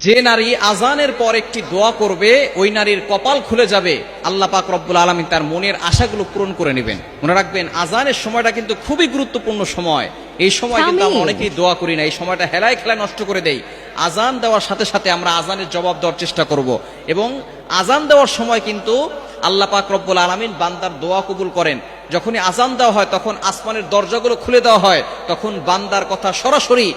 যে নারী আজানের পর একটি দোয়া করবে ওই নারীর কপাল খুলে যাবে, আল্লাহ পাক রব্বুল আলামিন তার মনের আশাগুলো পূরণ করে নেবেন। মনে রাখবেন, আজানের সময়টা কিন্তু খুবই গুরুত্বপূর্ণ সময়। এই সময় কিন্তু আমরা অনেকেই দোয়া করি না, এই সময়টা হেলায় খেলায় নষ্ট করে দেই। আজান দেওয়ার সাথে সাথে আমরা আজানের জবাব দেওয়ার চেষ্টা করব, এবং আজান দেওয়ার সময় কিন্তু আল্লাহ পাক রব্বুল আলামিন বান্দার দোয়া কবুল করেন। যখনই আজান দেওয়া হয় তখন আসমানের দরজাগুলো খুলে দেওয়া হয়, তখন বান্দার কথা সরাসরি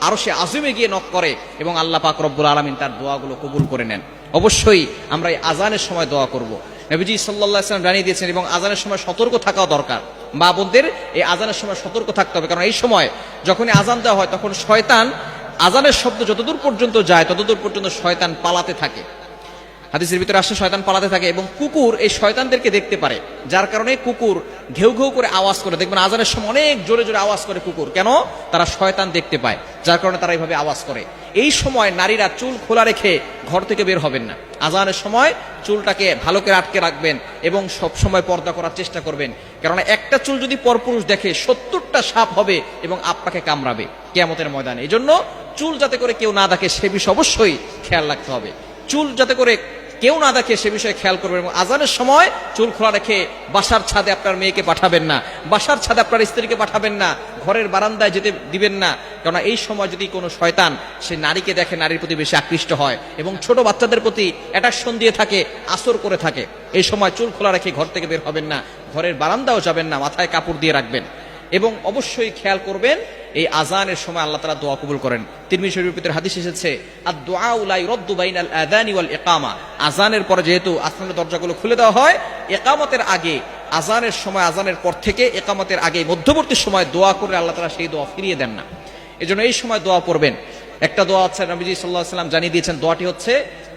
আরশে আযিমে গিয়ে নক করে এবং আল্লাহ পাক রব্বুল আলামিন তার দোয়াগুলো কবুল করে নেন। অবশ্যই আমরা এই আজানের সময় দোয়া করব। নবীজি সাল্লাল্লাহু আলাইহি ওয়াসাল্লাম জানিয়ে দিয়েছেন, এবং আজানের সময় সতর্ক থাকাও দরকার। মা বোনদের এই আজানের সময় সতর্ক থাকতে হবে, কারণ এই সময় যখনই আজান দেওয়া হয় তখন শয়তান, আজানের শব্দ যতদূর পর্যন্ত যায় ততদূর পর্যন্ত শয়তান পালাতে থাকে। হাদিসের ভিতরে আসে শয়তান পালাতে থাকে, এবং কুকুর এই শয়তানদেরকে দেখতে পারে, যার কারণে কুকুর ঘেউ ঘেউ করে আওয়াজ করে। দেখবেন আজানের সময় অনেক জোরে জোরে আওয়াজ করে কুকুর, কেন? তারা শয়তান দেখতে পায়, যার কারণে তারা এইভাবে আওয়াজ করে। এই সময় নারীরা চুল খোলা রেখে ঘর থেকে বের হবেন না। আজানের সময় চুলটাকে ভালো করে আটকে রাখবেন এবং সব সময় পর্দা করার চেষ্টা করবেন, কারণ একটা চুল যদি পরপুরুষ দেখে 70টা সাপ হবে এবং আপনাকে কামড়াবে কিয়ামতের ময়দানে। এই জন্য চুল যাতে করে কেউ না দেখে সে বিষয়ে অবশ্যই খেয়াল রাখতে হবে। চুল যাতে করে কেউ না দেখে সে বিষয়ে খেয়াল করবেন, এবং আজানের সময় চুল খোলা রেখে বাসার ছাদে আপনার মেয়েকে পাঠাবেন না, বাসার ছাদে আপনার স্ত্রীকে পাঠাবেন না, ঘরের বারান্দায় যেতে দিবেন না, কারণ এই সময় যদি কোনো শয়তান সে নারীকে দেখে নারীর প্রতি বেশি আকৃষ্ট হয় এবং ছোট বাচ্চাদের প্রতি অ্যাট্রাকশন দিয়ে থাকে, আসর করে থাকে। এই সময় চুল খোলা রেখে ঘর থেকে বের হবেন না, ঘরের বারান্দাও যাবেন না, মাথায় কাপড় দিয়ে রাখবেন। এবং অবশ্যই খেয়াল করবেন এই আজানের সময় আল্লাহ তাআলা দোয়া কবুল করেন। তিরমিজি শরীফের ভিতরে হাদিস এসেছে, আদ-দুআউ লা ইরাদ্দু বাইনাল আযানি ওয়াল ইকামা। আজানের পরে যেহেতু আসমানের দরজাগুলো খুলে দেওয়া হয়, ইকামতের আগে, আজানের সময়, আজানের পর থেকে ইকামতের আগে মধ্যবর্তী সময় দোয়া করে আল্লাহ তাআলা সেই দোয়া ফিরিয়ে দেন না। এজন্য এই সময় দোয়া পড়বেন। একটা দোয়া আছে, নবীজি সাল্লাল্লাহু আলাইহি ওয়াসাল্লাম জানিয়ে দিয়েছেন, দোয়াটি হচ্ছে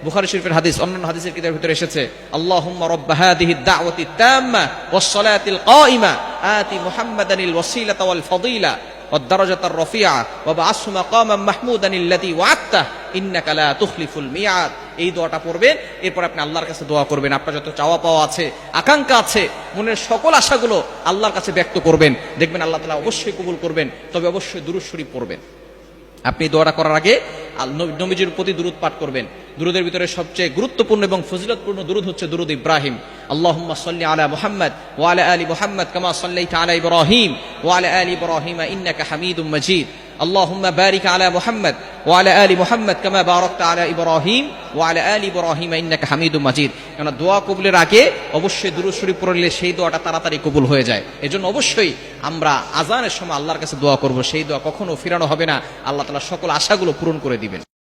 বুখারী শরীফের হাদিস, অন্যান্য হাদিসের কিতাবের ভিতরে এসেছে, আল্লাহুম্মা রাব্বা হাযিহিদ দাওয়াতি তাম্মা ওয়াস সালাতিল কাইমা আতি মুহাম্মাদানিল ওয়াসিলাতা ওয়াল ফাদিলা ওয়াদ দারাজাতার রাফিআ ওয়া বা'আসহু মাকামান মাহমুদান আল্লাযী ওয়া'আদতা ইন্নাকা লা তুখলিফুল মিআদ। এই দোয়াটা পড়বেন, এরপর আপনি আল্লাহর কাছে দোয়া করবেন। আপনার যত চাওয়া পাওয়া আছে, আকাঙ্ক্ষা আছে, মনের সকল আশাগুলো আল্লাহর কাছে ব্যক্ত করবেন, দেখবেন আল্লাহ তাআলা অবশ্যই কবুল করবেন। তবে অবশ্যই দুরূদ শরীফ পড়বেন। আপনি দোয়াটা করার আগে নবীজির প্রতি দুরূদ পাঠ করবেন। দুরূদের ভিতরে সবচেয়ে গুরুত্বপূর্ণ এবং ফজিলতপূর্ণ দুরূদ হচ্ছে দুরূদ ইব্রাহিম। আল্লাহুম্মা সাল্লি আলা মুহাম্মাদ ওয়া আলা আলি মুহাম্মাদ কামা সাল্লাইতা আলা ইব্রাহিম ওয়া আলা আলি ইব্রাহিম ইন্নাকা হামিদুম মাজিদ। আল্লাহুম্মা বারিক আলা মুহাম্মাদ ওয়া আলা আলি মুহাম্মাদ কামা বারাকতা আলা ইব্রাহিম ওয়া আলা আলি ইব্রাহিম ইন্নাকা হামিদুম মাজিদ। কারণ দোয়া কবুলের আগে অবশ্যই দুরূদ শরীফ পড়লে সেই দোয়াটা তাড়াতাড়ি কবুল হয়ে যায়। এজন্য অবশ্যই আমরা আজানের সময় আল্লাহর কাছে দোয়া করব, সেই দোয়া কখনো ফিরানো হবে না। আল্লাহ তাআলা সকল আশাগুলো পূরণ করে দিবেন।